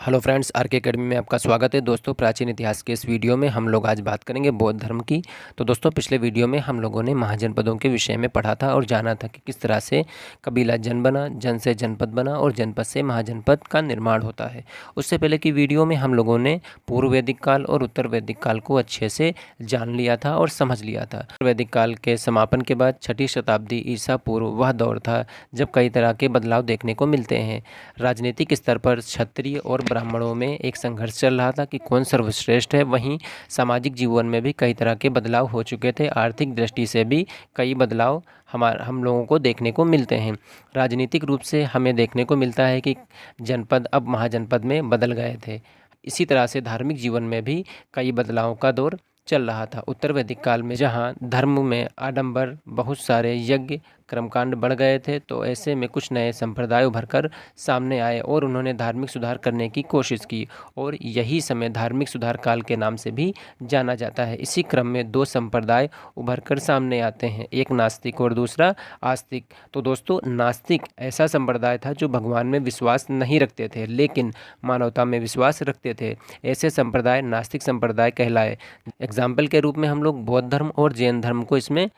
Hello friends, are के academy में आपका स्वागत है। दोस्तों, प्राचीन इतिहास के इस वीडियो में हम लोग आज बात करेंगे बौद्ध धर्म की। तो दोस्तों, पिछले वीडियो में हम लोगों ने महाजनपदों के विषय में पढ़ा था और जाना था कि किस तरह से कबीला जन बना, जन से जनपद बना और जनपद से महाजनपद का निर्माण होता है। उससे पहले की वीडियो में हम लोगों ने पूर्व वैदिक काल और उत्तर वैदिक काल को अच्छे से जान लिया था और समझ लिया था। वैदिक काल के समापन के बाद 6वीं शताब्दी ईसा पूर्व वह दौर था जब कई तरह के बदलाव देखने को मिलते हैं। राजनीतिक स्तर पर क्षत्रिय और ब्राह्मणों में एक संघर्ष चल रहा था कि कौन सर्वश्रेष्ठ है। वहीं सामाजिक जीवन में भी कई तरह के बदलाव हो चुके थे। आर्थिक दृष्टि से भी कई बदलाव हम लोगों को देखने को मिलते हैं। राजनीतिक रूप से हमें देखने को मिलता है कि जनपद अब महाजनपद में बदल गए थे। इसी तरह से धार्मिक जीवन में भी कई बदलावों का दौर चल रहा था। उत्तर वैदिक काल में जहाँ धर्म में आडंबर, बहुत सारे यज्ञ कर्मकांड बढ़ गए थे, तो ऐसे में कुछ नए संप्रदाय उभर कर सामने आए और उन्होंने धार्मिक सुधार करने की कोशिश की और यही समय धार्मिक सुधार काल के नाम से भी जाना जाता है। इसी क्रम में दो संप्रदाय उभर कर सामने आते हैं, एक नास्तिक और दूसरा आस्तिक। तो दोस्तों, नास्तिक ऐसा संप्रदाय था जो भगवान में विश्वास नहीं रखते थे लेकिन मानवता में विश्वास रखते थे। ऐसे संप्रदाय नास्तिक संप्रदाय कहलाए। एग्जाम्पल के रूप में हम लोग बौद्ध धर्म और जैन धर्म को इसमें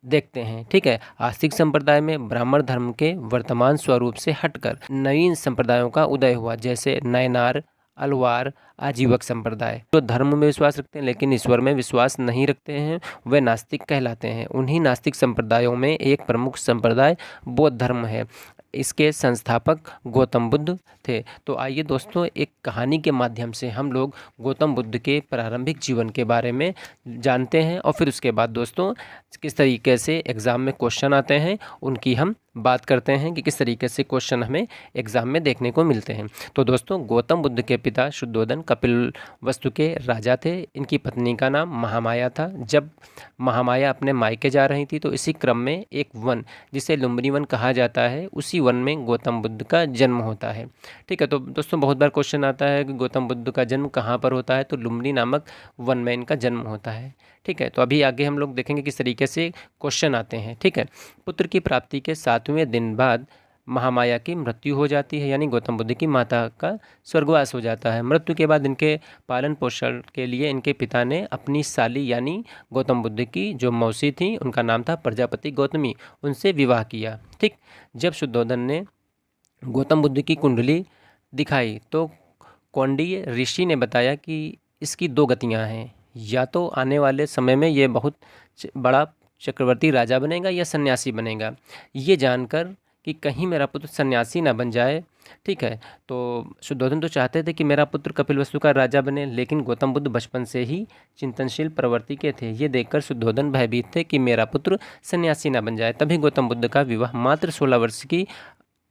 देखते हैं। ठीक है, आस्तिक संप्रदाय में ब्राह्मण धर्म के वर्तमान स्वरूप से हटकर नवीन संप्रदायों का उदय हुआ, जैसे नयनार, अलवार, आजीवक संप्रदाय। जो धर्म में विश्वास रखते हैं लेकिन ईश्वर में विश्वास नहीं रखते हैं, वे नास्तिक कहलाते हैं। उन्हीं नास्तिक संप्रदायों में एक प्रमुख संप्रदाय बौद्ध धर्म है। इसके संस्थापक गौतम बुद्ध थे। तो आइए दोस्तों, एक कहानी के माध्यम से हम लोग गौतम बुद्ध के प्रारंभिक जीवन के बारे में जानते हैं और फिर उसके बाद दोस्तों किस तरीके से एग्ज़ाम में क्वेश्चन आते हैं उनकी हम बात करते हैं कि किस तरीके से क्वेश्चन हमें एग्ज़ाम में देखने को मिलते हैं। तो दोस्तों, गौतम बुद्ध के पिता शुद्धोधन कपिलवस्तु के राजा थे। इनकी पत्नी का नाम महामाया था। जब महामाया अपने मायके जा रही थी तो इसी क्रम में एक वन, जिसे लुम्बिनी वन कहा जाता है, उसी वन में गौतम बुद्ध का जन्म होता है। ठीक है, तो दोस्तों बहुत बार क्वेश्चन आता है कि गौतम बुद्ध का जन्म कहाँ पर होता है, तो लुम्बिनी नामक वन में इनका जन्म होता है। ठीक है, तो अभी आगे हम लोग देखेंगे किस तरीके से क्वेश्चन आते हैं। ठीक है, पुत्र की प्राप्ति के 7वें दिन बाद महामाया की मृत्यु हो जाती है, यानी गौतम बुद्ध की माता का स्वर्गवास हो जाता है। मृत्यु के बाद इनके पालन पोषण के लिए इनके पिता ने अपनी साली यानी गौतम बुद्ध की जो मौसी थी, उनका नाम था प्रजापति गौतमी, उनसे विवाह किया। ठीक, जब शुद्धोधन ने गौतम बुद्ध की कुंडली दिखाई तो कौंडिन्य ऋषि ने बताया कि इसकी दो गतियाँ हैं, या तो आने वाले समय में ये बहुत बड़ा चक्रवर्ती राजा बनेगा या सन्यासी बनेगा। ये जानकर कि कहीं मेरा पुत्र सन्यासी ना बन जाए। ठीक है, तो शुद्धोधन तो चाहते थे कि मेरा पुत्र कपिलवस्तु का राजा बने, लेकिन गौतम बुद्ध बचपन से ही चिंतनशील प्रवृत्ति के थे। ये देखकर शुद्धोधन भयभीत थे कि मेरा पुत्र सन्यासी ना बन जाए। तभी गौतम बुद्ध का विवाह मात्र 16 वर्ष की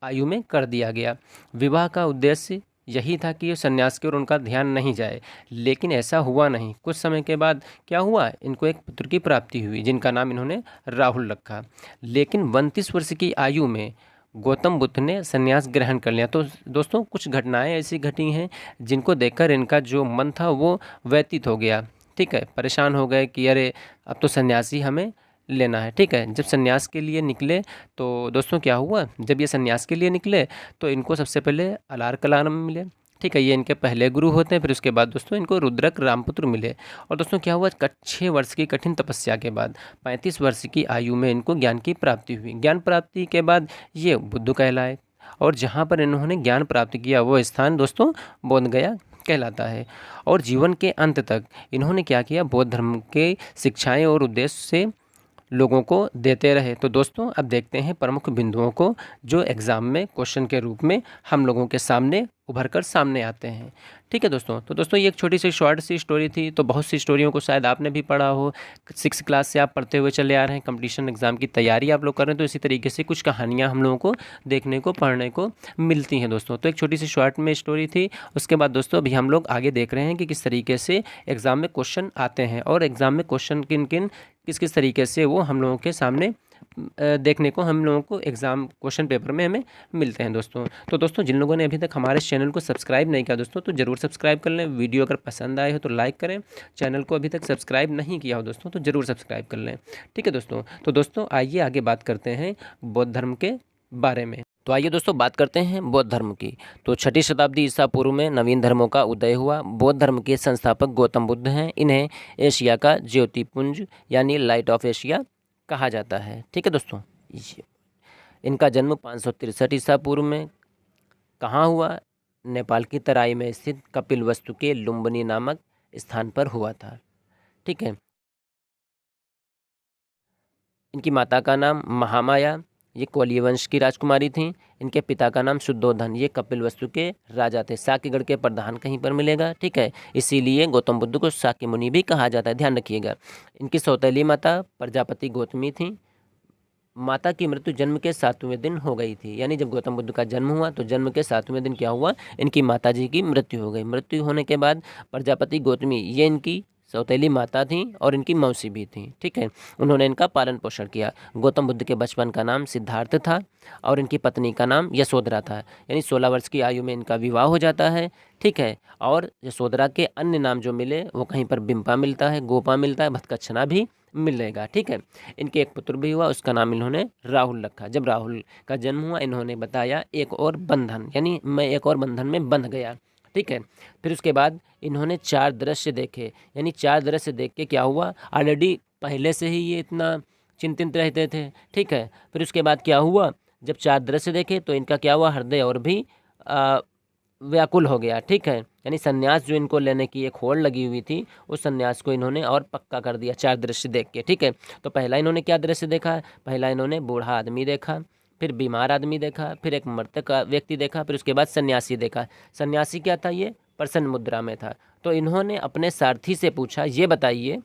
आयु में कर दिया गया। विवाह का उद्देश्य यही था कि सन्यास की ओर उनका ध्यान नहीं जाए, लेकिन ऐसा हुआ नहीं। कुछ समय के बाद क्या हुआ, इनको एक पुत्र की प्राप्ति हुई जिनका नाम इन्होंने राहुल रखा। लेकिन 32 वर्ष की आयु में गौतम बुद्ध ने सन्यास ग्रहण कर लिया। तो दोस्तों, कुछ घटनाएं ऐसी घटी हैं जिनको देखकर इनका जो मन था वो व्यतीत हो गया। ठीक है, परेशान हो गए कि अरे अब तो सन्यासी हमें लेना है। ठीक है, जब सन्यास के लिए निकले तो दोस्तों क्या हुआ, जब ये सन्यास के लिए निकले तो इनको सबसे पहले अलार कलाम मिले। ठीक है, ये इनके पहले गुरु होते हैं। फिर उसके बाद दोस्तों इनको रुद्रक रामपुत्र मिले। और दोस्तों क्या हुआ, 6 वर्ष की कठिन तपस्या के बाद 35 वर्ष की आयु में इनको ज्ञान की प्राप्ति हुई। ज्ञान प्राप्ति के बाद ये बुद्ध कहलाए और जहाँ पर इन्होंने ज्ञान प्राप्त किया वो स्थान दोस्तों बोध गया कहलाता है। और जीवन के अंत तक इन्होंने क्या किया, बौद्ध धर्म के शिक्षाएँ और उद्देश्य से लोगों को देते रहे। तो दोस्तों अब देखते हैं प्रमुख बिंदुओं को जो एग्ज़ाम में क्वेश्चन के रूप में हम लोगों के सामने उभर कर सामने आते हैं। ठीक है दोस्तों, तो दोस्तों ये एक छोटी सी शॉर्ट सी स्टोरी थी। तो बहुत सी स्टोरियों को शायद आपने भी पढ़ा हो, 6 क्लास से आप पढ़ते हुए चले आ रहे हैं, कंपटीशन एग्ज़ाम की तैयारी आप लोग कर रहे हैं, तो इसी तरीके से कुछ कहानियाँ हम लोगों को देखने को पढ़ने को मिलती हैं दोस्तों। तो एक छोटी सी शॉर्ट में स्टोरी थी। उसके बाद दोस्तों अभी हम लोग आगे देख रहे हैं कि किस तरीके से एग्ज़ाम में क्वेश्चन आते हैं और एग्ज़ाम में क्वेश्चन किस किस तरीके से वो हम लोगों के सामने देखने को हम लोगों को एग्ज़ाम क्वेश्चन पेपर में हमें मिलते हैं दोस्तों। तो दोस्तों जिन लोगों ने अभी तक हमारे चैनल को सब्सक्राइब नहीं किया दोस्तों, तो ज़रूर सब्सक्राइब कर लें। वीडियो अगर पसंद आए हो तो लाइक करें। चैनल को अभी तक सब्सक्राइब नहीं किया हो दोस्तों तो ज़रूर सब्सक्राइब कर लें। ठीक है दोस्तों, तो दोस्तों आइए आगे बात करते हैं बौद्ध धर्म के बारे में। तो आइए दोस्तों बात करते हैं बौद्ध धर्म की। तो 6ठी शताब्दी ईसा पूर्व में नवीन धर्मों का उदय हुआ। बौद्ध धर्म के संस्थापक गौतम बुद्ध हैं। इन्हें एशिया का ज्योतिपुंज यानी लाइट ऑफ एशिया कहा जाता है। ठीक है दोस्तों, इनका जन्म 563 ईसा पूर्व में कहाँ हुआ? नेपाल की तराई में स्थित कपिलवस्तु के लुम्बिनी नामक स्थान पर हुआ था। ठीक है, इनकी माता का नाम महामाया, ये कोलिय वंश की राजकुमारी थीं। इनके पिता का नाम शुद्धोधन, ये कपिलवस्तु के राजा थे। साक्यगढ़ के प्रधान कहीं पर मिलेगा। ठीक है, इसीलिए गौतम बुद्ध को साक्य मुनि भी कहा जाता है, ध्यान रखिएगा। इनकी सौतेली माता प्रजापति गौतमी थी। माता की मृत्यु जन्म के 7वें दिन हो गई थी, यानी जब गौतम बुद्ध का जन्म हुआ तो जन्म के 7वें दिन क्या हुआ? इनकी माता जी की मृत्यु हो गई। मृत्यु होने के बाद प्रजापति गौतमी ये इनकी सौतेली माता थी और इनकी मौसी भी थी। ठीक है, उन्होंने इनका पालन पोषण किया। गौतम बुद्ध के बचपन का नाम सिद्धार्थ था और इनकी पत्नी का नाम यशोधरा था। यानी 16 वर्ष की आयु में इनका विवाह हो जाता है। ठीक है, और यशोधरा के अन्य नाम जो मिले वो कहीं पर बिम्पा मिलता है, गोपा मिलता है, भतकच्छना भी मिलेगा। ठीक है, इनके एक पुत्र भी हुआ, उसका नाम इन्होंने राहुल रखा। जब राहुल का जन्म हुआ इन्होंने बताया एक और बंधन, यानी मैं एक और बंधन में बंध गया। ठीक है, फिर उसके बाद इन्होंने 4 दृश्य देखे, यानी 4 दृश्य देख के क्या हुआ? ऑलरेडी पहले से ही ये इतना चिंतित रहते थे। ठीक है, फिर उसके बाद क्या हुआ? जब 4 दृश्य देखे तो इनका क्या हुआ? हृदय और भी व्याकुल हो गया। ठीक है, यानी सन्यास जो इनको लेने की एक होड़ लगी हुई थी उस सन्यास को इन्होंने और पक्का कर दिया 4 दृश्य देख के। ठीक है, तो पहला इन्होंने क्या दृश्य देखा? पहला इन्होंने बूढ़ा आदमी देखा, फिर बीमार आदमी देखा, फिर एक मृतक व्यक्ति देखा, फिर उसके बाद सन्यासी देखा। सन्यासी क्या था? ये प्रसन्न मुद्रा में था। तो इन्होंने अपने सारथी से पूछा, ये बताइए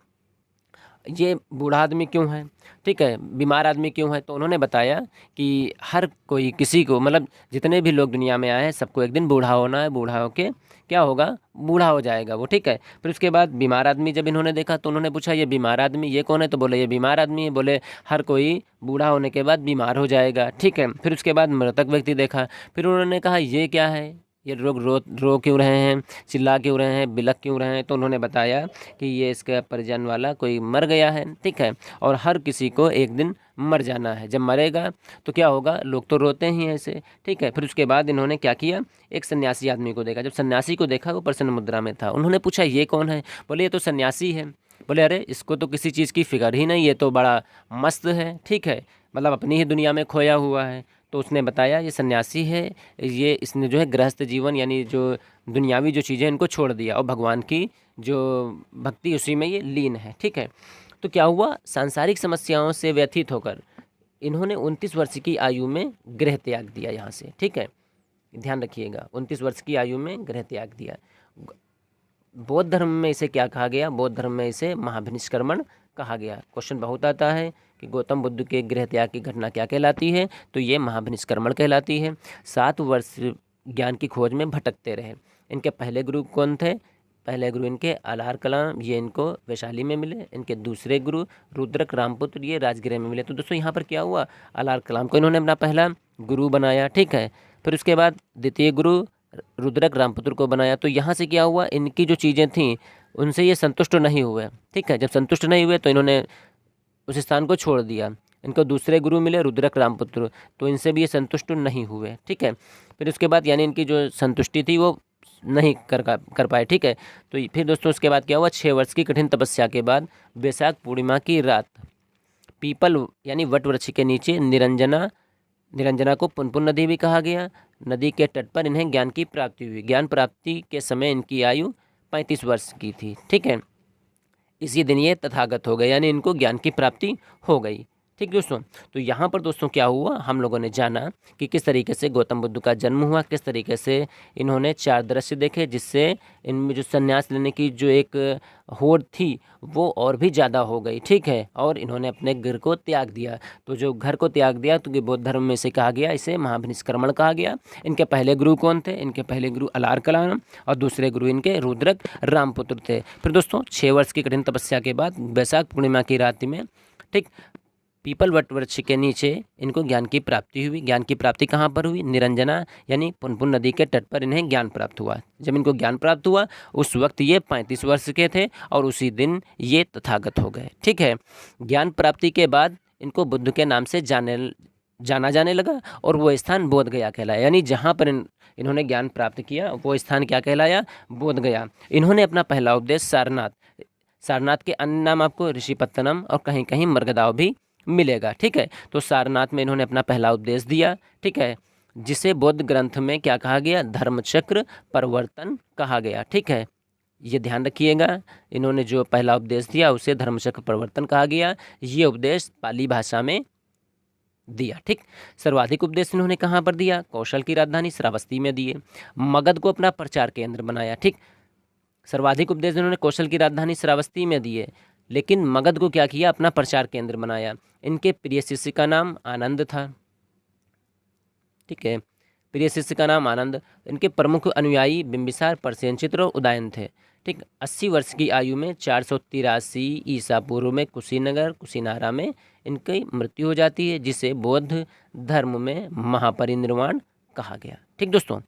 ये बूढ़ा आदमी क्यों है? ठीक है, बीमार आदमी क्यों है? तो उन्होंने बताया कि हर कोई किसी को, मतलब जितने भी लोग दुनिया में आए हैं सबको एक दिन बूढ़ा होना है। बूढ़ा होके क्या होगा? बूढ़ा हो जाएगा वो। ठीक है, फिर उसके बाद बीमार आदमी जब इन्होंने देखा तो उन्होंने पूछा ये बीमार आदमी ये कौन है? तो बोले ये बीमार आदमी है। बोले हर कोई बूढ़ा होने के बाद बीमार हो जाएगा। ठीक है, फिर उसके बाद मृतक व्यक्ति देखा। फिर उन्होंने कहा ये क्या है? ये लोग रो क्यों रहे हैं, चिल्ला क्यों रहे हैं, बिलख क्यों रहे हैं? तो उन्होंने बताया कि ये इसका परिजन वाला कोई मर गया है। ठीक है, और हर किसी को एक दिन मर जाना है। जब मरेगा तो क्या होगा? लोग तो रोते ही हैं ऐसे। ठीक है, फिर उसके बाद इन्होंने क्या किया? एक सन्यासी आदमी को देखा। जब सन्यासी को देखा वो प्रसन्न मुद्रा में था। उन्होंने पूछा ये कौन है? बोले ये तो सन्यासी है। बोले अरे इसको तो किसी चीज़ की फिक्र ही नहीं, ये तो बड़ा मस्त है। ठीक है, मतलब अपनी ही दुनिया में खोया हुआ है। तो उसने बताया ये सन्यासी है, ये इसने जो है गृहस्थ जीवन यानी जो दुनियावी जो चीज़ें इनको छोड़ दिया और भगवान की जो भक्ति उसी में ये लीन है। ठीक है, तो क्या हुआ? सांसारिक समस्याओं से व्यथित होकर इन्होंने 29 वर्ष की आयु में गृह त्याग दिया यहाँ से। ठीक है, ध्यान रखिएगा, 29 वर्ष की आयु में गृह त्याग दिया। बौद्ध धर्म में इसे क्या कहा गया? बौद्ध धर्म में इसे महाभिनिष्क्रमण कहा गया। क्वेश्चन बहुत आता है कि गौतम बुद्ध के गृह त्याग की घटना क्या कहलाती है? तो ये महाभिनिष्क्रमण कहलाती है। 7 वर्ष ज्ञान की खोज में भटकते रहे। इनके पहले गुरु कौन थे? पहले गुरु इनके आलार कलाम, ये इनको वैशाली में मिले। इनके दूसरे गुरु रुद्रक रामपुत्र, ये राजगृह में मिले। तो दोस्तों यहाँ पर क्या हुआ? आलार कलाम को इन्होंने अपना पहला गुरु बनाया। ठीक है, फिर उसके बाद द्वितीय गुरु रुद्रक रामपुत्र को बनाया। तो यहाँ से क्या हुआ? इनकी जो चीज़ें थीं उनसे ये संतुष्ट नहीं हुए। ठीक है, जब संतुष्ट नहीं हुए तो इन्होंने उस स्थान को छोड़ दिया। इनको दूसरे गुरु मिले रुद्रक रामपुत्र, तो इनसे भी ये संतुष्ट नहीं हुए। ठीक है, फिर उसके बाद यानी इनकी जो संतुष्टि थी वो नहीं कर पाए। ठीक है, तो फिर दोस्तों उसके बाद क्या हुआ? 6 वर्ष की कठिन तपस्या के बाद वैशाख पूर्णिमा की रात पीपल यानी वट वृक्ष के नीचे निरंजना को पुनपुन नदी भी कहा गया, नदी के तट पर इन्हें ज्ञान की प्राप्ति हुई। ज्ञान प्राप्ति के समय इनकी आयु 35 वर्ष की थी। ठीक है, इसी दिन ये तथागत हो गए, यानी इनको ज्ञान की प्राप्ति हो गई। ठीक दोस्तों, तो यहाँ पर दोस्तों क्या हुआ? हम लोगों ने जाना कि किस तरीके से गौतम बुद्ध का जन्म हुआ, किस तरीके से इन्होंने 4 दृश्य देखे जिससे इनमें जो संन्यास लेने की जो एक होड़ थी वो और भी ज़्यादा हो गई। ठीक है, और इन्होंने अपने घर को त्याग दिया। तो जो घर को त्याग दिया तो बौद्ध धर्म में से कहा गया, इसे महाभिनिष्क्रमण कहा गया। इनके पहले गुरु कौन थे? इनके पहले गुरु आलार कलाम और दूसरे गुरु इनके रुद्रक रामपुत्र थे। फिर दोस्तों 6 वर्ष की कठिन तपस्या के बाद वैशाख पूर्णिमा की रात में ठीक पीपल वट वृक्ष के नीचे इनको ज्ञान की प्राप्ति हुई। ज्ञान की प्राप्ति कहाँ पर हुई? निरंजना यानी पुनपुन नदी के तट पर इन्हें ज्ञान प्राप्त हुआ। जब इनको ज्ञान प्राप्त हुआ उस वक्त ये 35 वर्ष के थे और उसी दिन ये तथागत हो गए। ठीक है, ज्ञान प्राप्ति के बाद इनको बुद्ध के नाम से जाना जाने लगा और वो स्थान बोध गया कहलाया। यानी जहाँ पर इन्होंने ज्ञान प्राप्त किया वो स्थान क्या कहलाया? बोध गया। इन्होंने अपना पहला उपदेश सारनाथ, सारनाथ के अन्य नाम आपको ऋषिपत्तनम और कहीं कहीं मर्गदाव भी मिलेगा। ठीक है, तो सारनाथ में इन्होंने अपना पहला उपदेश दिया। ठीक है, जिसे बौद्ध ग्रंथ में क्या कहा गया? धर्मचक्र प्रवर्तन कहा गया। ठीक है, ये ध्यान रखिएगा, इन्होंने जो पहला उपदेश दिया उसे धर्मचक्र प्रवर्तन कहा गया। ये उपदेश पाली भाषा में दिया। ठीक, सर्वाधिक उपदेश इन्होंने कहाँ पर दिया? कौशल की राजधानी श्रावस्ती में दिए। मगध को अपना प्रचार केंद्र बनाया। ठीक, सर्वाधिक उपदेश इन्होंने कौशल की राजधानी श्रावस्ती में दिए, लेकिन मगध को क्या किया? अपना प्रचार केंद्र बनाया। इनके प्रिय शिष्य का नाम आनंद था। ठीक है, प्रिय शिष्य का नाम आनंद। इनके प्रमुख अनुयायी बिंबिसार, प्रसेनचित्र और उदयन थे। ठीक, 80 वर्ष की आयु में 483 ईसा पूर्व में कुशीनगर कुशीनारा में इनकी मृत्यु हो जाती है, जिसे बौद्ध धर्म में महापरिनिर्वाण कहा गया। ठीक दोस्तों,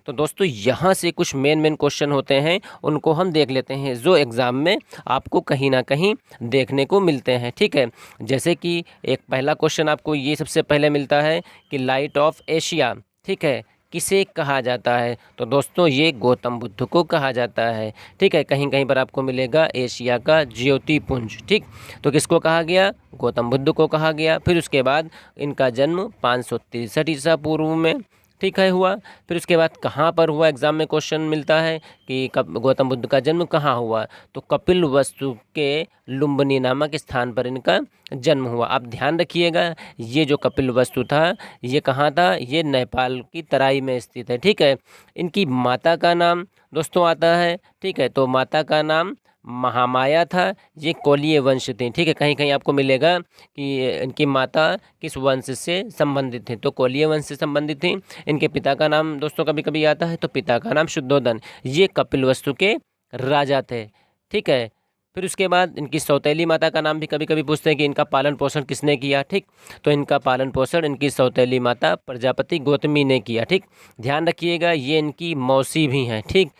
तो दोस्तों यहाँ से कुछ मेन क्वेश्चन होते हैं, उनको हम देख लेते हैं जो एग्ज़ाम में आपको कहीं ना कहीं देखने को मिलते हैं। ठीक है, जैसे कि एक पहला क्वेश्चन आपको ये सबसे पहले मिलता है कि लाइट ऑफ एशिया, ठीक है, किसे कहा जाता है? तो दोस्तों ये गौतम बुद्ध को कहा जाता है। ठीक है, कहीं कहीं पर आपको मिलेगा एशिया का ज्योतिपुंज। ठीक, तो किसको कहा गया? गौतम बुद्ध को कहा गया। फिर उसके बाद इनका जन्म 563 ईसा पूर्व में, ठीक है, हुआ। फिर उसके बाद कहाँ पर हुआ? एग्जाम में क्वेश्चन मिलता है कि गौतम बुद्ध का जन्म कहाँ हुआ? तो कपिल वस्तु के लुम्बिनी नामक स्थान पर इनका जन्म हुआ। आप ध्यान रखिएगा, ये जो कपिल वस्तु था ये कहाँ था? ये नेपाल की तराई में स्थित है। ठीक है, इनकी माता का नाम दोस्तों आता है, ठीक है, तो माता का नाम महामाया था। ये कोलीय वंश थी। ठीक है, कहीं कहीं आपको मिलेगा कि इनकी माता किस वंश से संबंधित थी, तो कोलीय वंश से संबंधित थी। इनके पिता का नाम दोस्तों कभी कभी आता है, तो पिता का नाम शुद्धोधन। ये कपिलवस्तु के राजा थे। ठीक है, फिर उसके बाद इनकी सौतेली माता का नाम भी कभी कभी पूछते हैं कि इनका पालन पोषण किसने किया। ठीक, तो इनका पालन पोषण इनकी सौतेली माता प्रजापति गौतमी ने किया। ठीक, ध्यान रखिएगा, ये इनकी मौसी भी हैं। ठीक,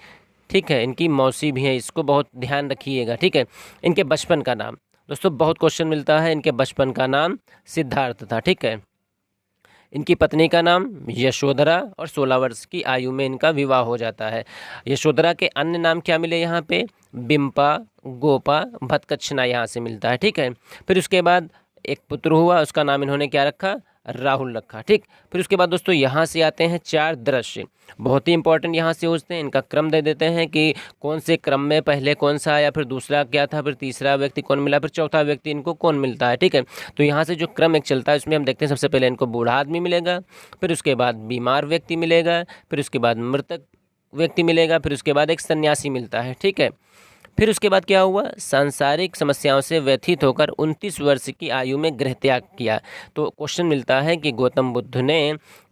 ठीक है, इनकी मौसी भी है, इसको बहुत ध्यान रखिएगा। ठीक है, इनके बचपन का नाम दोस्तों बहुत क्वेश्चन मिलता है। इनके बचपन का नाम सिद्धार्थ था। ठीक है, इनकी पत्नी का नाम यशोधरा और 16 वर्ष की आयु में इनका विवाह हो जाता है। यशोधरा के अन्य नाम क्या मिले यहाँ पे? बिम्पा, गोपा, भतकच्छना यहाँ से मिलता है। ठीक है, फिर उसके बाद एक पुत्र हुआ, उसका नाम इन्होंने क्या रखा? राहुल रखा। ठीक, फिर उसके बाद दोस्तों यहाँ से आते हैं 4 दृश्य, बहुत ही इंपॉर्टेंट यहाँ से होते हैं। इनका क्रम दे देते हैं कि कौन से क्रम में पहले कौन सा आया, फिर दूसरा क्या था, फिर तीसरा व्यक्ति कौन मिला, फिर चौथा व्यक्ति इनको कौन मिलता है। ठीक है, तो यहाँ से जो क्रम एक चलता है उसमें हम देखते हैं सबसे पहले इनको बूढ़ा आदमी मिलेगा, फिर उसके बाद बीमार व्यक्ति मिलेगा, फिर उसके बाद मृतक व्यक्ति मिलेगा, फिर उसके बाद एक सन्यासी मिलता है। ठीक है, फिर उसके बाद क्या हुआ? सांसारिक समस्याओं से व्यथित होकर 29 वर्ष की आयु में गृह त्याग किया। तो क्वेश्चन मिलता है कि गौतम बुद्ध ने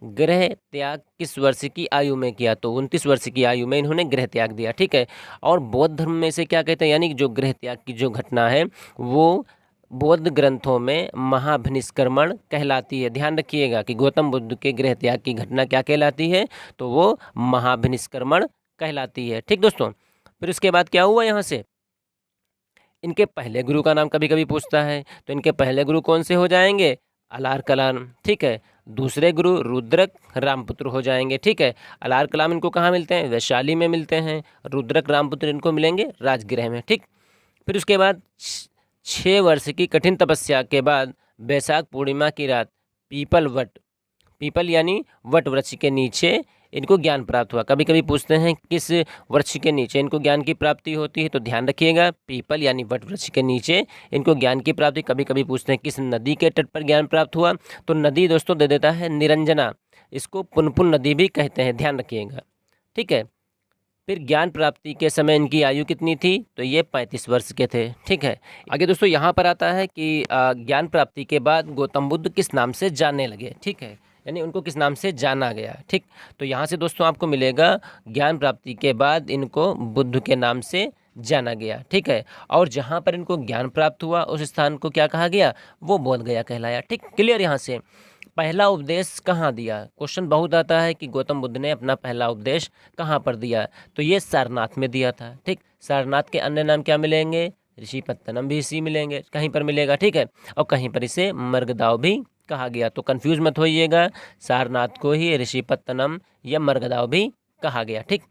गृह त्याग किस वर्ष की आयु में किया? तो 29 वर्ष की आयु में इन्होंने गृह त्याग दिया। ठीक है, और बौद्ध धर्म में से क्या कहते हैं, यानी कि जो गृह त्याग की जो घटना है वो बौद्ध ग्रंथों में महाभिनिष्क्रमण कहलाती है। ध्यान रखिएगा कि गौतम बुद्ध के गृह त्याग की घटना क्या कहलाती है? तो वो महाभिनिष्क्रमण कहलाती है। ठीक दोस्तों, फिर उसके बाद क्या हुआ? यहाँ से इनके पहले गुरु का नाम कभी कभी पूछता है, तो इनके पहले गुरु कौन से हो जाएंगे? अलार कलाम। ठीक है, दूसरे गुरु रुद्रक रामपुत्र हो जाएंगे। ठीक है, अलार कलाम इनको कहाँ मिलते हैं? वैशाली में मिलते हैं। रुद्रक रामपुत्र इनको मिलेंगे राजगृह में। ठीक, फिर उसके बाद 6 वर्ष की कठिन तपस्या के बाद बैसाख पूर्णिमा की रात पीपल यानी वट वृक्ष के नीचे इनको ज्ञान प्राप्त हुआ। कभी कभी पूछते हैं किस वृक्ष के नीचे इनको ज्ञान की प्राप्ति होती है, तो ध्यान रखिएगा पीपल यानी वट वृक्ष के नीचे इनको ज्ञान की प्राप्ति। कभी कभी पूछते हैं किस नदी के तट पर ज्ञान प्राप्त हुआ, तो नदी दोस्तों दे देता है निरंजना, इसको पुनपुन नदी भी कहते हैं, ध्यान रखिएगा। ठीक है, फिर ज्ञान प्राप्ति के समय इनकी आयु कितनी थी? तो ये 35 वर्ष के थे। ठीक है, आगे दोस्तों यहाँ पर आता है कि ज्ञान प्राप्ति के बाद गौतम बुद्ध किस नाम से जानने लगे। ठीक है, यानी उनको किस नाम से जाना गया। ठीक, तो यहाँ से दोस्तों आपको मिलेगा ज्ञान प्राप्ति के बाद इनको बुद्ध के नाम से जाना गया। ठीक है, और जहाँ पर इनको ज्ञान प्राप्त हुआ उस स्थान को क्या कहा गया? वो बोध गया कहलाया। ठीक, क्लियर। यहाँ से पहला उपदेश कहाँ दिया? क्वेश्चन बहुत आता है कि गौतम बुद्ध ने अपना पहला उपदेश कहाँ पर दिया, तो ये सारनाथ में दिया था। ठीक, सारनाथ के अन्य नाम क्या मिलेंगे? ऋषिपत्तनम भी इसी मिलेंगे, कहीं पर मिलेगा। ठीक है, और कहीं पर इसे मर्गदाव भी कहा गया। तो कंफ्यूज मत होइएगा, सारनाथ को ही ऋषिपत्तनम या मरगदाव भी कहा गया। ठीक,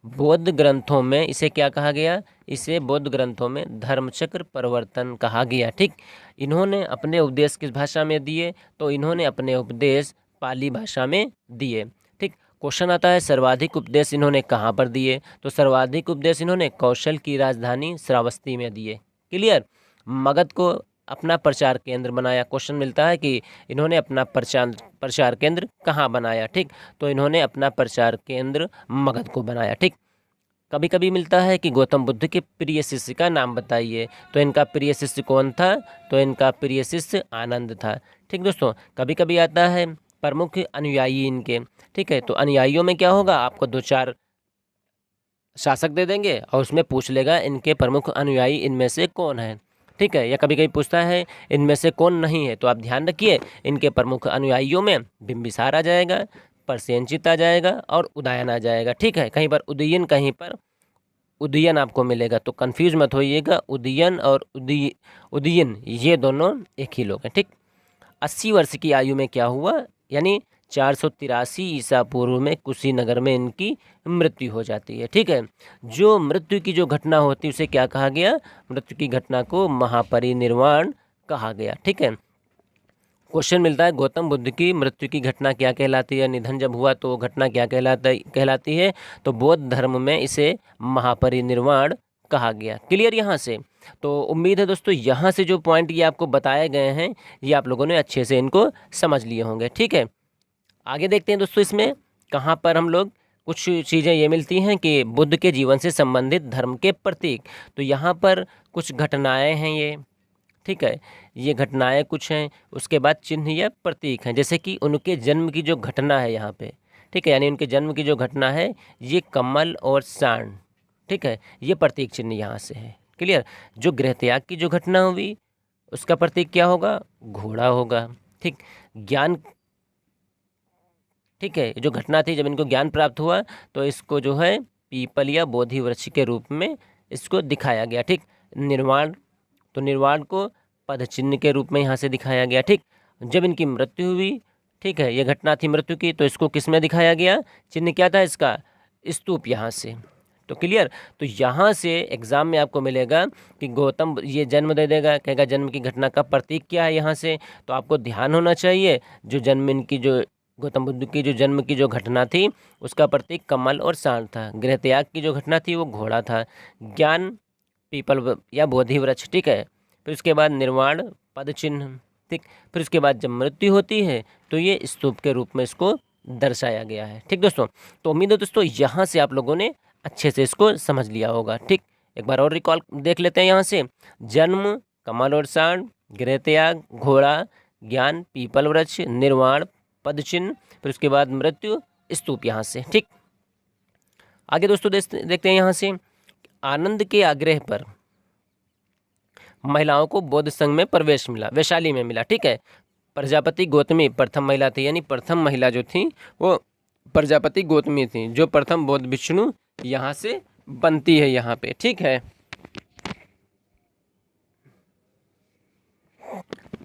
बौद्ध ग्रंथों में इसे क्या कहा गया? इसे बौद्ध ग्रंथों में धर्मचक्र प्रवर्तन कहा गया। ठीक, इन्होंने अपने उपदेश किस भाषा में दिए? तो इन्होंने अपने उपदेश पाली भाषा में दिए। ठीक, क्वेश्चन आता है सर्वाधिक उपदेश इन्होंने कहाँ पर दिए? तो सर्वाधिक उपदेश इन्होंने कौशल की राजधानी श्रावस्ती में दिए। क्लियर? मगध को अपना प्रचार केंद्र बनाया। क्वेश्चन मिलता है कि इन्होंने अपना प्रचार केंद्र कहाँ बनाया? ठीक, तो इन्होंने अपना प्रचार केंद्र मगध को बनाया। ठीक, कभी कभी मिलता है कि गौतम बुद्ध के प्रिय शिष्य का नाम बताइए। तो इनका प्रिय शिष्य कौन था? तो इनका प्रिय शिष्य आनंद था। ठीक दोस्तों, कभी कभी आता है प्रमुख अनुयायी इनके। ठीक है, तो अनुयायियों में क्या होगा? आपको 2-4 शासक दे देंगे और उसमें पूछ लेगा इनके प्रमुख अनुयायी इनमें से कौन है। ठीक है, या कभी कभी पूछता है इनमें से कौन नहीं है। तो आप ध्यान रखिए, इनके प्रमुख अनुयायियों में बिंबिसार आ जाएगा, प्रसेनजित आ जाएगा और उदयन आ जाएगा। ठीक है, कहीं पर उदयन, कहीं पर उदयन आपको मिलेगा। तो कंफ्यूज मत होइएगा, उदयन और उदयन ये दोनों एक ही लोग हैं। ठीक, 80 वर्ष की आयु में क्या हुआ? यानी 483 ईसा पूर्व में कुशीनगर में इनकी मृत्यु हो जाती है। ठीक है, जो मृत्यु की जो घटना होती है उसे क्या कहा गया? मृत्यु की घटना को महापरिनिर्वाण कहा गया। ठीक है, क्वेश्चन मिलता है गौतम बुद्ध की मृत्यु की घटना क्या कहलाती है? निधन जब हुआ तो घटना क्या कहलाती है? तो बौद्ध धर्म में इसे महापरिनिर्वाण कहा गया। क्लियर यहाँ से? तो उम्मीद है दोस्तों यहाँ से जो पॉइंट ये आपको बताए गए हैं ये आप लोगों ने अच्छे से इनको समझ लिए होंगे। ठीक है, आगे देखते हैं दोस्तों, इसमें कहाँ पर हम लोग कुछ चीज़ें ये मिलती हैं कि बुद्ध के जीवन से संबंधित धर्म के प्रतीक। तो यहाँ पर कुछ घटनाएं हैं ये। ठीक है, ये घटनाएं कुछ हैं, उसके बाद चिन्ह या प्रतीक हैं। जैसे कि उनके जन्म की जो घटना है यहाँ पे, ठीक है, यानी उनके जन्म की जो घटना है ये कमल और सांड। ठीक है, ये प्रतीक चिन्ह यहाँ से है। क्लियर? जो गृह त्याग की जो घटना हुई उसका प्रतीक क्या होगा? घोड़ा होगा। ठीक, ज्ञान, ठीक है, जो घटना थी जब इनको ज्ञान प्राप्त हुआ तो इसको जो है पीपल या बोधि वृक्ष के रूप में इसको दिखाया गया। ठीक, निर्वाण, तो निर्वाण को पद चिन्ह के रूप में यहाँ से दिखाया गया। ठीक, जब इनकी मृत्यु हुई, ठीक है, ये घटना थी मृत्यु की, तो इसको किस में दिखाया गया? चिन्ह क्या था इसका? स्तूप यहाँ से। तो क्लियर? तो यहाँ से एग्जाम में आपको मिलेगा कि गौतम ये जन्म दे देगा, कहेगा जन्म की घटना का प्रतीक क्या है यहाँ से। तो आपको ध्यान होना चाहिए, जो जन्म इनकी जो गौतम बुद्ध की जो जन्म की जो घटना थी उसका प्रतीक कमल और सांड था। गृह त्याग की जो घटना थी वो घोड़ा था। ज्ञान पीपल या बोधि वृक्ष। ठीक है, फिर उसके बाद निर्वाण पद चिन्ह। ठीक, फिर उसके बाद जब मृत्यु होती है तो ये स्तूप के रूप में इसको दर्शाया गया है। ठीक दोस्तों, तो उम्मीद है दोस्तों यहाँ से आप लोगों ने अच्छे से इसको समझ लिया होगा। ठीक, एक बार और रिकॉल देख लेते हैं यहाँ से। जन्म कमल और सांड, गृह त्याग घोड़ा, ज्ञान पीपल वृक्ष, निर्वाण पद चिन्ह, फिर उसके बाद मृत्यु स्तूप यहाँ से। ठीक, आगे दोस्तों देखते हैं यहाँ से। आनंद के आग्रह पर महिलाओं को बौद्ध संघ में प्रवेश मिला, वैशाली में मिला। ठीक है, प्रजापति गौतमी प्रथम महिला थी, यानी प्रथम महिला जो थी वो प्रजापति गौतमी थी, जो प्रथम बौद्ध भिक्षु यहाँ से बनती है यहाँ पे। ठीक है,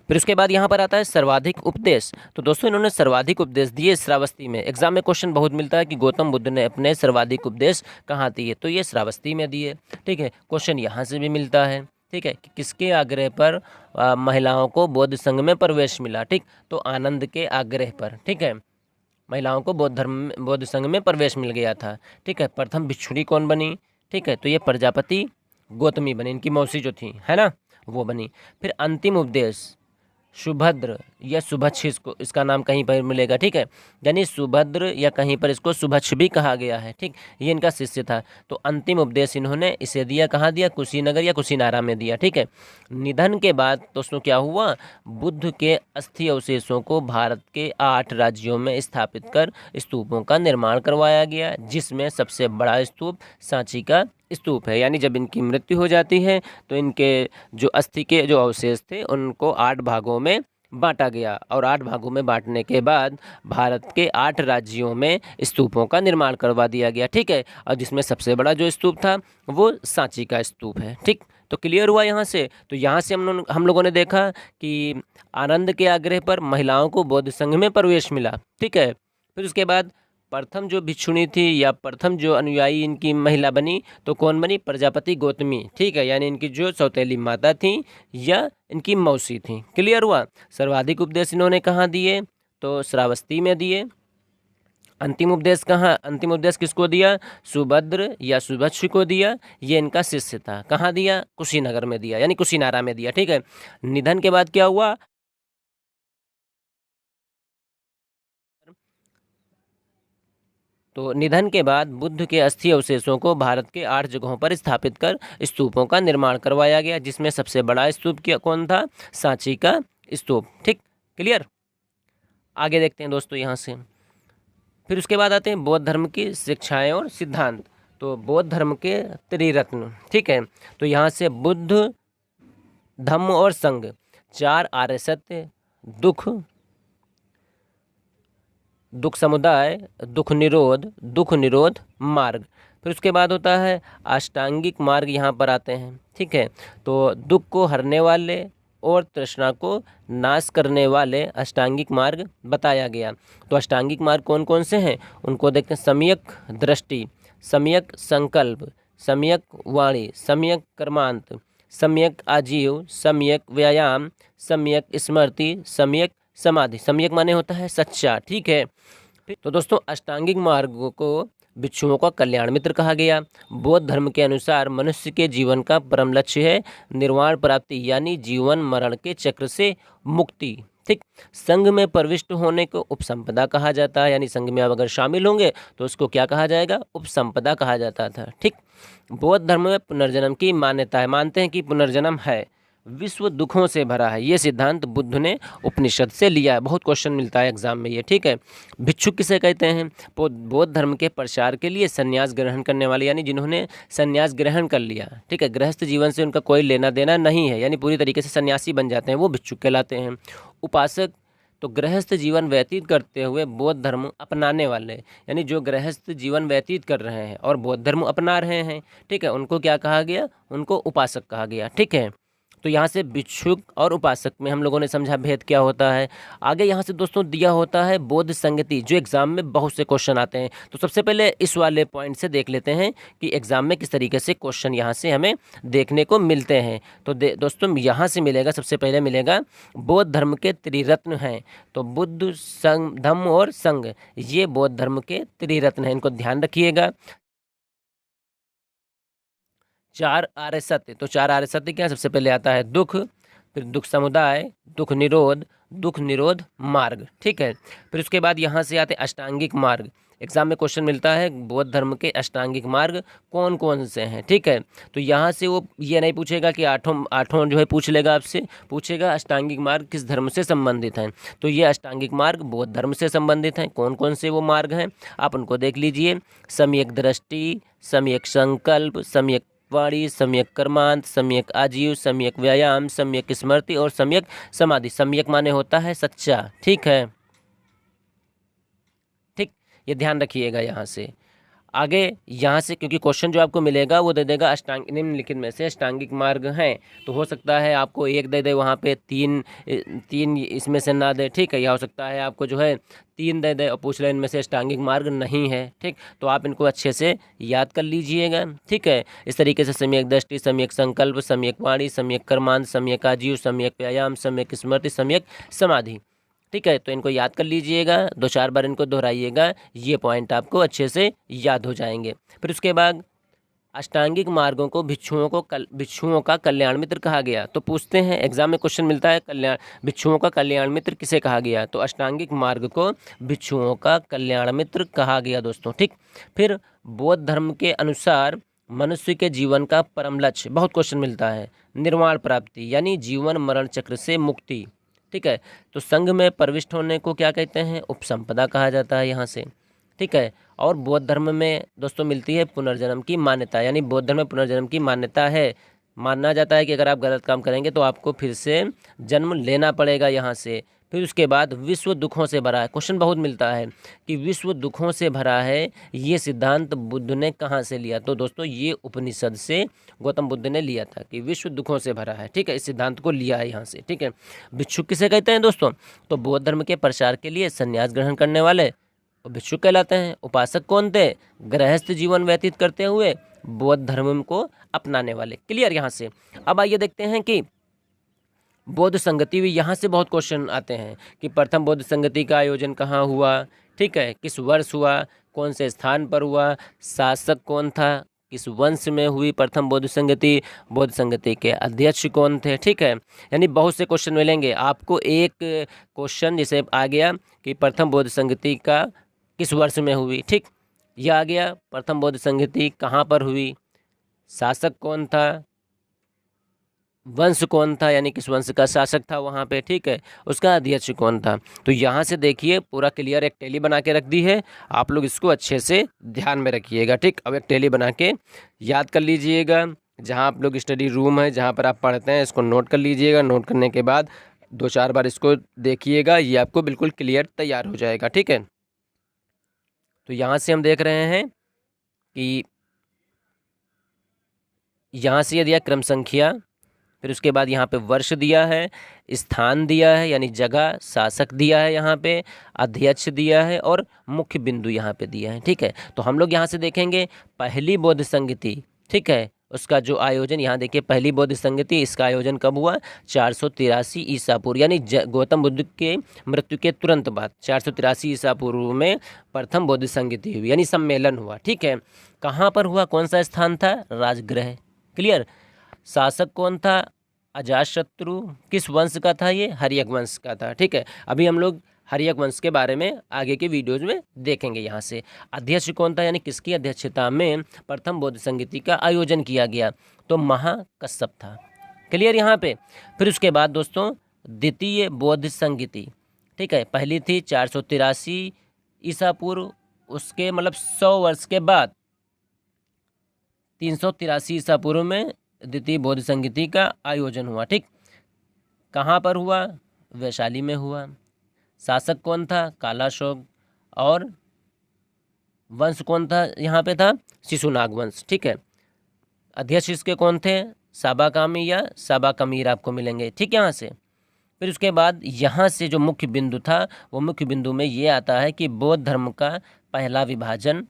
फिर उसके बाद यहाँ पर आता है सर्वाधिक उपदेश। तो दोस्तों इन्होंने सर्वाधिक उपदेश दिए श्रावस्ती में। एग्जाम में क्वेश्चन बहुत मिलता है कि गौतम बुद्ध ने अपने सर्वाधिक उपदेश कहाँ दिए? तो ये श्रावस्ती में दिए। ठीक है, क्वेश्चन यहाँ से भी मिलता है। ठीक है, कि किसके आग्रह पर महिलाओं को बौद्ध संघ में प्रवेश मिला? ठीक, तो आनंद के आग्रह पर। ठीक है, महिलाओं को बौद्ध संघ में प्रवेश मिल गया था। ठीक है, प्रथम भिक्षुणी कौन बनी? ठीक है, तो ये प्रजापति गौतमी बनी, इनकी मौसी जो थी, है ना, वो बनी। फिर अंतिम उपदेश सुभद्र या सुभक्ष, इसका नाम कहीं पर मिलेगा। ठीक है, यानी सुभद्र या कहीं पर इसको सुभक्ष भी कहा गया है। ठीक, ये इनका शिष्य था। तो अंतिम उपदेश इन्होंने इसे दिया, कहाँ दिया? कुशीनगर या कुशीनारा में दिया। ठीक है, निधन के बाद दोस्तों क्या हुआ? बुद्ध के अस्थि अवशेषों को भारत के 8 राज्यों में स्थापित कर स्तूपों का निर्माण करवाया गया, जिसमें सबसे बड़ा स्तूप सांची का स्तूप है। यानी जब इनकी मृत्यु हो जाती है तो इनके जो अस्थि के जो अवशेष थे उनको 8 भागों में बांटा गया, और 8 भागों में बांटने के बाद भारत के 8 राज्यों में स्तूपों का निर्माण करवा दिया गया। ठीक है, और जिसमें सबसे बड़ा जो स्तूप था वो सांची का स्तूप है। ठीक, तो क्लियर हुआ यहाँ से। तो यहाँ से हम लोगों ने देखा कि आनंद के आग्रह पर महिलाओं को बौद्ध संघ में प्रवेश मिला। ठीक है, फिर उसके बाद प्रथम जो भिक्षुणी थी या प्रथम जो अनुयायी इनकी महिला बनी तो कौन बनी? प्रजापति गौतमी। ठीक है, यानी इनकी जो सौतेली माता थी या इनकी मौसी थी। क्लियर हुआ। सर्वाधिक उपदेश इन्होंने कहाँ दिए? तो श्रावस्ती में दिए। अंतिम उपदेश कहाँ? अंतिम उपदेश किसको दिया? सुभद्र या सुभद्र को दिया। ये इनका शिष्य था। कहाँ दिया? कुशीनगर में दिया, यानी कुशीनारा में दिया। ठीक है, निधन के बाद क्या हुआ? तो निधन के बाद बुद्ध के अस्थि अवशेषों को भारत के 8 जगहों पर स्थापित कर स्तूपों का निर्माण करवाया गया, जिसमें सबसे बड़ा स्तूप कौन था? सांची का स्तूप। ठीक, क्लियर। आगे देखते हैं दोस्तों यहाँ से। फिर उसके बाद आते हैं बौद्ध धर्म की शिक्षाएं और सिद्धांत। तो बौद्ध धर्म के त्रिरत्न। ठीक है, तो यहाँ से बुद्ध, धम्म और संघ, 4 आर्य सत्य, दुख समुदाय, दुख निरोध मार्ग। फिर उसके बाद होता है अष्टांगिक मार्ग, यहाँ पर आते हैं। ठीक है, तो दुख को हरने वाले और तृष्णा को नाश करने वाले अष्टांगिक मार्ग बताया गया। तो अष्टांगिक मार्ग कौन कौन से हैं उनको देखते हैं। सम्यक दृष्टि, सम्यक संकल्प, सम्यक वाणी, सम्यक कर्मांत, सम्यक आजीव, सम्यक व्यायाम, सम्यक स्मृति, सम्यक समाधि। सम्यक माने होता है सच्चा। ठीक है, तो दोस्तों अष्टांगिक मार्ग को भिक्षुओं का कल्याण मित्र कहा गया। बौद्ध धर्म के अनुसार मनुष्य के जीवन का परम लक्ष्य है निर्वाण प्राप्ति, यानी जीवन मरण के चक्र से मुक्ति। ठीक, संघ में प्रविष्ट होने को उपसंपदा कहा जाता है, यानी संघ में आप अगर शामिल होंगे तो उसको क्या कहा जाएगा? उपसंपदा कहा जाता था। ठीक, बौद्ध धर्म में पुनर्जन्म की मान्यता है, मानते हैं कि पुनर्जन्म है, विश्व दुखों से भरा है। ये सिद्धांत बुद्ध ने उपनिषद से लिया है। बहुत क्वेश्चन मिलता है एग्जाम में ये। ठीक है, भिक्षुक किसे कहते हैं? बौद्ध धर्म के प्रचार के लिए संन्यास ग्रहण करने वाले, यानी जिन्होंने संन्यास ग्रहण कर लिया। ठीक है, गृहस्थ जीवन से उनका कोई लेना देना नहीं है, यानी पूरी तरीके से सन्यासी बन जाते हैं, वो भिक्षुक कहलाते हैं। उपासक, तो गृहस्थ जीवन व्यतीत करते हुए बौद्ध धर्म अपनाने वाले, यानी जो गृहस्थ जीवन व्यतीत कर रहे हैं और बौद्ध धर्म अपना रहे हैं। ठीक है, उनको क्या कहा गया? उनको उपासक कहा गया। ठीक है, तो यहाँ से भिक्षुक और उपासक में हम लोगों ने समझा भेद क्या होता है। आगे यहाँ से दोस्तों दिया होता है बौद्ध संगति, जो एग्जाम में बहुत से क्वेश्चन आते हैं। तो सबसे पहले इस वाले पॉइंट से देख लेते हैं कि एग्जाम में किस तरीके से क्वेश्चन यहाँ से हमें देखने को मिलते हैं। तो दोस्तों यहाँ से मिलेगा, सबसे पहले मिलेगा बौद्ध धर्म के त्रिरत्न हैं। तो बुद्ध, संघ, धम्म और संघ, ये बौद्ध धर्म के त्रिरत्न हैं, इनको ध्यान रखिएगा। 4 आर्य सत्य, तो 4 आर्य सत्य क्या? सबसे पहले आता है दुख, फिर दुख समुदाय, दुख निरोध मार्ग। ठीक है, फिर उसके बाद यहाँ से आते अष्टांगिक मार्ग। एग्जाम में क्वेश्चन मिलता है बौद्ध धर्म के अष्टांगिक मार्ग कौन कौन से हैं। ठीक है, तो यहाँ से वो ये नहीं पूछेगा कि आठों जो है पूछ लेगा आपसे, पूछेगा अष्टांगिक मार्ग किस धर्म से संबंधित हैं। तो ये अष्टांगिक मार्ग बौद्ध धर्म से संबंधित हैं। कौन कौन से वो मार्ग हैं आप उनको देख लीजिए। सम्यक दृष्टि, सम्यक संकल्प, सम्यक वाणी, सम्यक कर्मांत, सम्यक आजीव, सम्यक व्यायाम, सम्यक स्मृति और सम्यक समाधि। सम्यक माने होता है सच्चा। ठीक है, ठीक, ये ध्यान रखिएगा। यहाँ से आगे, यहाँ से क्योंकि क्वेश्चन जो आपको मिलेगा वो दे देगा अष्टांग निम्नलिखित में से अष्टांगिक मार्ग हैं, तो हो सकता है आपको एक दे दे, वहाँ पे तीन इसमें से ना दे। ठीक है, या हो सकता है आपको जो है 3 दे दे और पूछ ले इनमें से अष्टांगिक मार्ग नहीं है। ठीक, तो आप इनको अच्छे से याद कर लीजिएगा। ठीक है, इस तरीके से सम्यक दृष्टि, सम्यक संकल्प, सम्यक वाणी, सम्यक कर्मांत, सम्यक आजीव, सम्यक व्यायाम, सम्यक स्मृति, सम्यक समाधि। ठीक है, तो इनको याद कर लीजिएगा, 2-4 बार इनको दोहराइएगा, ये पॉइंट आपको अच्छे से याद हो जाएंगे। फिर उसके बाद अष्टांगिक मार्गों को भिक्षुओं का कल्याण मित्र कहा गया। तो पूछते हैं एग्जाम में क्वेश्चन मिलता है भिक्षुओं का कल्याण मित्र किसे कहा गया? तो अष्टांगिक मार्ग को भिक्षुओं का कल्याण मित्र कहा गया दोस्तों। ठीक, फिर बौद्ध धर्म के अनुसार मनुष्य के जीवन का परम लक्ष्य, बहुत क्वेश्चन मिलता है, निर्वाण प्राप्ति, यानी जीवन मरण चक्र से मुक्ति। ठीक है, तो संघ में प्रविष्ट होने को क्या कहते हैं? उपसंपदा कहा जाता है यहाँ से। ठीक है, और बौद्ध धर्म में दोस्तों मिलती है पुनर्जन्म की मान्यता, यानी बौद्ध धर्म में पुनर्जन्म की मान्यता है। माना जाता है कि अगर आप गलत काम करेंगे तो आपको फिर से जन्म लेना पड़ेगा यहाँ से। फिर उसके बाद विश्व दुखों से भरा है। क्वेश्चन बहुत मिलता है कि विश्व दुखों से भरा है, ये सिद्धांत बुद्ध ने कहाँ से लिया? तो दोस्तों ये उपनिषद से गौतम बुद्ध ने लिया था कि विश्व दुखों से भरा है। ठीक है, इस सिद्धांत को लिया है यहाँ से। ठीक है, भिक्षुक किसे कहते हैं दोस्तों? तो बौद्ध धर्म के प्रचार के लिए संन्यास ग्रहण करने वाले भिक्षुक कहलाते हैं। उपासक कौन थे? गृहस्थ जीवन व्यतीत करते हुए बौद्ध धर्म को अपनाने वाले। क्लियर यहाँ से। अब आइए देखते हैं कि बौद्ध संगति भी, यहाँ से बहुत क्वेश्चन आते हैं कि प्रथम बौद्ध संगति का आयोजन कहाँ हुआ, ठीक है, किस वर्ष हुआ, कौन से स्थान पर हुआ, शासक कौन था, किस वंश में हुई प्रथम बौद्ध संगति, बौद्ध संगति के अध्यक्ष कौन थे। ठीक है, यानी बहुत से क्वेश्चन मिलेंगे आपको। एक क्वेश्चन जैसे आ गया कि प्रथम बौद्ध संगति का किस वर्ष में हुई, ठीक, यह आ गया। प्रथम बौद्ध संगति कहाँ पर हुई, शासक कौन था, वंश कौन था, यानी किस वंश का शासक था वहाँ पे, ठीक है, उसका अध्यक्ष कौन था। तो यहाँ से देखिए पूरा क्लियर एक टैली बना के रख दी है, आप लोग इसको अच्छे से ध्यान में रखिएगा। ठीक, अब एक टैली बना के याद कर लीजिएगा। जहाँ आप लोग स्टडी रूम है जहाँ पर आप पढ़ते हैं, इसको नोट कर लीजिएगा। नोट करने के बाद 2-4 बार इसको देखिएगा, ये आपको बिल्कुल क्लियर तैयार हो जाएगा। ठीक है, तो यहाँ से हम देख रहे हैं कि यहाँ से ये दिया क्रम संख्या, फिर उसके बाद यहाँ पे वर्ष दिया है, स्थान दिया है यानी जगह, शासक दिया है, यहाँ पे अध्यक्ष दिया है और मुख्य बिंदु यहाँ पे दिया है। ठीक है, तो हम लोग यहाँ से देखेंगे पहली बौद्ध संगति, ठीक है, उसका जो आयोजन, यहाँ देखिए पहली बौद्ध संगति, इसका आयोजन कब हुआ? 483 ईसा पूर्व, यानी गौतम बुद्ध के मृत्यु के तुरंत बाद 483 ईसा पूर्व में प्रथम बौद्ध संगति हुई, यानी सम्मेलन हुआ। ठीक है, कहाँ पर हुआ, कौन सा स्थान था? राजगृह। क्लियर। शासक कौन था? अजातशत्रु। किस वंश का था ये? हर्यक वंश का था। ठीक है, अभी हम लोग हर्यक वंश के बारे में आगे के वीडियोज में देखेंगे। यहाँ से अध्यक्ष कौन था, यानी किसकी अध्यक्षता में प्रथम बौद्ध संगति का आयोजन किया गया? तो महाकश्यप था। क्लियर यहाँ पे। फिर उसके बाद दोस्तों द्वितीय बौद्ध संगति, ठीक है, पहली थी 483 ईसा पूर्व, उसके मतलब 100 वर्ष के बाद 383 ईसा पूर्व में द्वितीय बौद्ध संगति का आयोजन हुआ। ठीक, कहाँ पर हुआ? वैशाली में हुआ। शासक कौन था? कालाशोक। और वंश कौन था? यहाँ पे था शिशुनाग वंश। ठीक है, अध्यक्ष इसके कौन थे? साबाकामी या साबाकमीर आपको मिलेंगे। ठीक, यहाँ से फिर उसके बाद यहाँ से जो मुख्य बिंदु था, वो मुख्य बिंदु में ये आता है कि बौद्ध धर्म का पहला विभाजन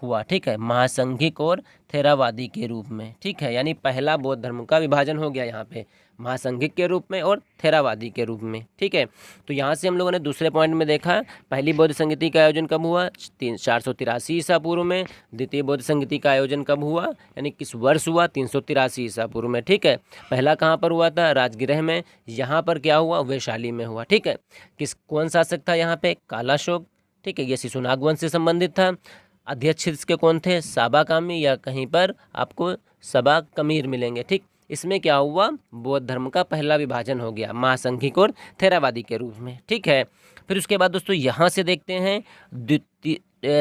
हुआ। ठीक है, महासंघिक और थेरावादी के रूप में। ठीक है, यानी पहला बौद्ध धर्म का विभाजन हो गया यहाँ पे, महासंघिक के रूप में और थेरावादी के रूप में। ठीक है, तो यहाँ से हम लोगों ने दूसरे पॉइंट में देखा पहली बौद्ध संगति का आयोजन कब हुआ? 483 ईसा पूर्व में। द्वितीय बौद्ध संगति का आयोजन कब हुआ, यानी किस वर्ष हुआ? 383 ईसा पूर्व में। ठीक है, पहला कहाँ पर हुआ था? राजगृह में। यहाँ पर क्या हुआ? वैशाली में हुआ। ठीक है, कौन शासक था यहाँ पे? कालाशोक। ठीक है, ये शिशुनाग वंश से संबंधित था। अध्यक्ष इसके कौन थे? साबाकामी या कहीं पर आपको साबाकमीर मिलेंगे। ठीक, इसमें क्या हुआ? बौद्ध धर्म का पहला विभाजन हो गया, महासंघिक और थेरावादी के रूप में। ठीक है, फिर उसके बाद दोस्तों यहाँ से देखते हैं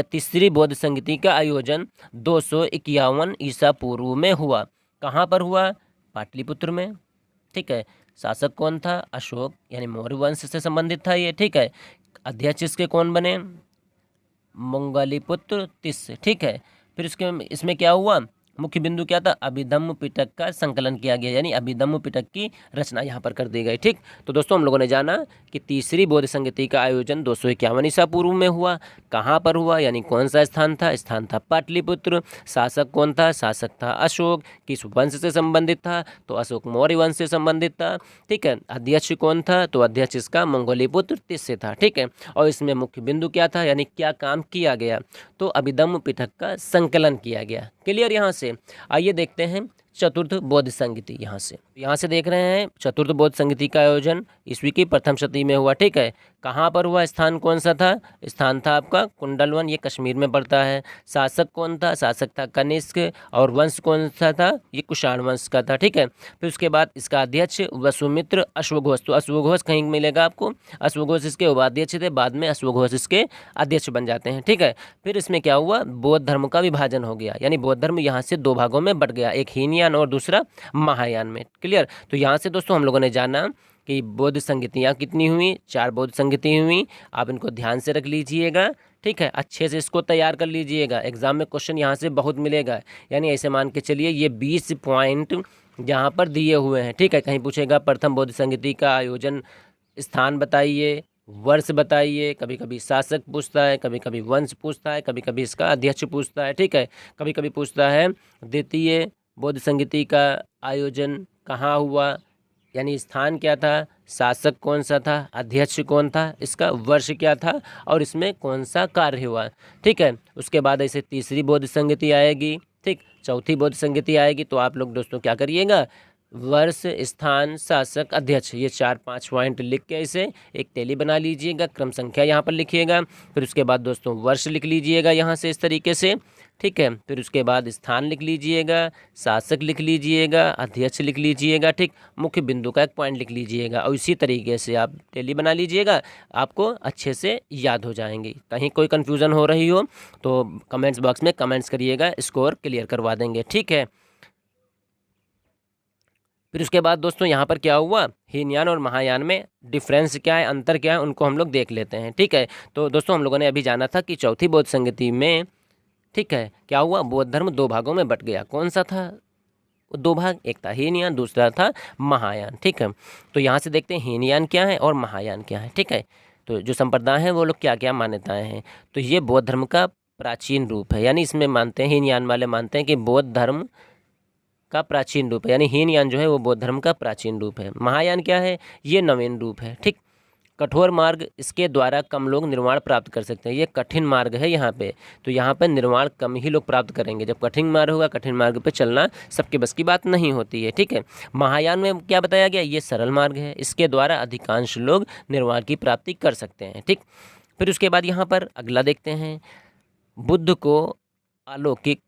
तीसरी बौद्ध संगति का आयोजन 251 ईसा पूर्व में हुआ। कहाँ पर हुआ? पाटलिपुत्र में। ठीक है, शासक कौन था? अशोक, यानी मौर्य वंश से संबंधित था ये। ठीक है, अध्यक्ष इसके कौन बने? मंगलीपुत्र तिस्य। ठीक है, फिर इसमें क्या हुआ? मुख्य बिंदु क्या था? अभिधम्म पिटक का संकलन किया गया, यानी अभिधम्म पिटक की रचना यहाँ पर कर दी गई। ठीक, तो दोस्तों हम लोगों ने जाना कि तीसरी बौद्ध संगति का आयोजन 251 ईसा पूर्व में हुआ। कहाँ पर हुआ, यानी कौन सा स्थान था? स्थान था पाटलिपुत्र। शासक कौन था? शासक था अशोक। किस वंश से संबंधित था? तो अशोक मौर्य वंश से संबंधित था। ठीक है, अध्यक्ष कौन था? तो अध्यक्ष इसका मंगोलीपुत्र तिस्य था। ठीक है, और इसमें मुख्य बिंदु क्या था, यानी क्या काम किया गया? तो अभिधम्म पिटक का संकलन किया गया। क्लियर यहाँ से। आइए देखते हैं चतुर्थ बौद्ध संगति। यहाँ से देख रहे हैं चतुर्थ बौद्ध संगति का आयोजन ईस्वी की प्रथम शती में हुआ। ठीक है, कहाँ पर हुआ? स्थान कौन सा था? स्थान था आपका कुंडलवन, ये कश्मीर में पड़ता है। शासक कौन था? शासक था कनिष्क। और वंश कौन सा था? ये कुषाण वंश का था। ठीक है, फिर उसके बाद इसका अध्यक्ष वसुमित्र अश्वघोष। तो अश्वघोष कहीं मिलेगा आपको, अश्वघोष इसके उपाध्यक्ष थे, बाद में अश्वघोष इसके अध्यक्ष बन जाते हैं। ठीक है, फिर इसमें क्या हुआ? बौद्ध धर्म का विभाजन हो गया, यानी बौद्ध धर्म यहाँ से 2 भागों में बट गया, एक हीनयान और दूसरा महायान में। क्लियर। तो यहाँ से दोस्तों हम लोगों ने जाना कि बौद्ध संगतियाँ कितनी हुई, 4 बौद्ध संगतियाँ हुई। आप इनको ध्यान से रख लीजिएगा, ठीक है, अच्छे से इसको तैयार कर लीजिएगा। एग्जाम में क्वेश्चन यहाँ से बहुत मिलेगा, यानी ऐसे मान के चलिए ये 20 पॉइंट यहाँ पर दिए हुए हैं, ठीक है। कहीं पूछेगा प्रथम बौद्ध संगति का आयोजन स्थान बताइए, वर्ष बताइए, कभी कभी शासक पूछता है, कभी कभी वंश पूछता है, कभी कभी इसका अध्यक्ष पूछता है, ठीक है। कभी कभी पूछता है द्वितीय बौद्ध संगति का आयोजन कहाँ हुआ, यानी स्थान क्या था, शासक कौन सा था, अध्यक्ष कौन था, इसका वर्ष क्या था और इसमें कौन सा कार्य हुआ, ठीक है। उसके बाद ऐसे तीसरी बौद्ध संगति आएगी, ठीक, चौथी बौद्ध संगति आएगी। तो आप लोग दोस्तों क्या करिएगा, वर्ष, स्थान, शासक, अध्यक्ष, ये 4-5 पॉइंट लिख के इसे एक टैली बना लीजिएगा, क्रम संख्या यहाँ पर लिखिएगा। फिर उसके बाद दोस्तों वर्ष लिख लीजिएगा यहाँ से इस तरीके से, ठीक है। फिर उसके बाद स्थान लिख लीजिएगा, शासक लिख लीजिएगा, अध्यक्ष लिख लीजिएगा, ठीक, मुख्य बिंदु का एक पॉइंट लिख लीजिएगा और इसी तरीके से आप टैली बना लीजिएगा, आपको अच्छे से याद हो जाएंगे। कहीं कोई कन्फ्यूज़न हो रही हो तो कमेंट्स बॉक्स में कमेंट्स करिएगा, स्कोर क्लियर करवा देंगे, ठीक है। फिर उसके बाद दोस्तों यहाँ पर क्या हुआ, हीनयान और महायान में डिफरेंस क्या है, अंतर क्या है, उनको हम लोग देख लेते हैं, ठीक है। तो दोस्तों हम लोगों ने अभी जाना था कि चौथी बौद्ध संगति में, ठीक है, क्या हुआ, बौद्ध धर्म 2 भागों में बट गया। कौन सा था 2 भाग, एक था हीनयान, दूसरा था महायान, ठीक है। तो यहाँ से देखते हैं हीनयान क्या है और महायान क्या है, ठीक है। तो जो संप्रदाय हैं वो लोग क्या क्या मान्यताएं हैं, तो ये बौद्ध धर्म का प्राचीन रूप है, यानी इसमें मानते हैं, हीनयान वाले मानते हैं कि बौद्ध धर्म का प्राचीन रूप है, यानी हीनयान जो है वो बौद्ध धर्म का प्राचीन रूप है। महायान क्या है, ये नवीन रूप है, ठीक। कठोर मार्ग, इसके द्वारा कम लोग निर्वाण प्राप्त कर सकते हैं, ये कठिन मार्ग है यहाँ पे, तो यहाँ पे निर्वाण कम ही लोग प्राप्त करेंगे। जब कठिन मार्ग होगा, कठिन मार्ग पे चलना सबके बस की बात नहीं होती है, ठीक है। महायान में क्या बताया गया, ये सरल मार्ग है, इसके द्वारा अधिकांश लोग निर्वाण की प्राप्ति कर सकते हैं, ठीक। फिर उसके बाद यहाँ पर अगला देखते हैं, बुद्ध को अलौकिक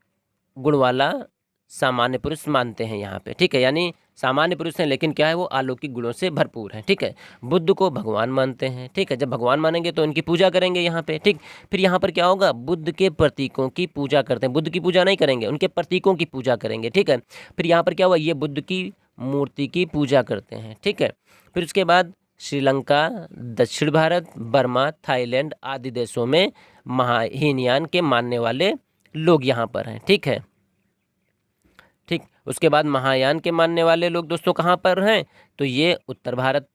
गुण वाला सामान्य पुरुष मानते हैं यहाँ पे, ठीक है, यानी सामान्य पुरुष हैं लेकिन क्या है, वो अलौकिक गुणों से भरपूर हैं, ठीक है। बुद्ध को भगवान मानते हैं, ठीक है, जब भगवान मानेंगे तो इनकी पूजा करेंगे यहाँ पे, ठीक। फिर यहाँ पर क्या होगा, बुद्ध के प्रतीकों की पूजा करते हैं, बुद्ध की पूजा नहीं करेंगे, उनके प्रतीकों की पूजा करेंगे, ठीक है। फिर यहाँ पर क्या हुआ, ये बुद्ध की मूर्ति की पूजा करते हैं, ठीक है। फिर उसके बाद श्रीलंका, दक्षिण भारत, बर्मा, थाईलैंड आदि देशों में हीनयान के मानने वाले लोग यहाँ पर हैं, ठीक है, ठीक। उसके बाद महायान के मानने वाले लोग दोस्तों कहाँ पर हैं, तो ये उत्तर भारत,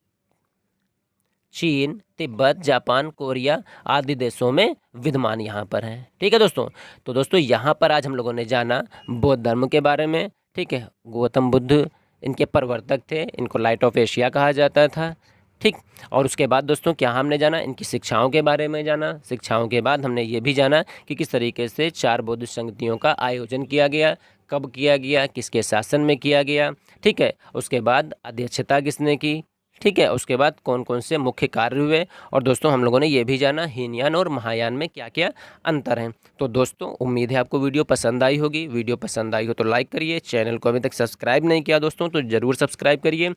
चीन, तिब्बत, जापान, कोरिया आदि देशों में विद्यमान यहाँ पर हैं, ठीक है दोस्तों। तो दोस्तों यहाँ पर आज हम लोगों ने जाना बौद्ध धर्म के बारे में, ठीक है। गौतम बुद्ध इनके प्रवर्तक थे, इनको लाइट ऑफ एशिया कहा जाता था, ठीक। और उसके बाद दोस्तों क्या हमने जाना, इनकी शिक्षाओं के बारे में जाना। शिक्षाओं के बाद हमने ये भी जाना कि किस तरीके से 4 बौद्ध संगतियों का आयोजन किया गया, कब किया गया, किसके शासन में किया गया, ठीक है। उसके बाद अध्यक्षता किसने की, ठीक है। उसके बाद कौन कौन से मुख्य कार्य हुए, और दोस्तों हम लोगों ने ये भी जाना हीनयान और महायान में क्या क्या अंतर हैं। तो दोस्तों उम्मीद है आपको वीडियो पसंद आई होगी। वीडियो पसंद आई हो तो लाइक करिए, चैनल को अभी तक सब्सक्राइब नहीं किया दोस्तों तो ज़रूर सब्सक्राइब करिए।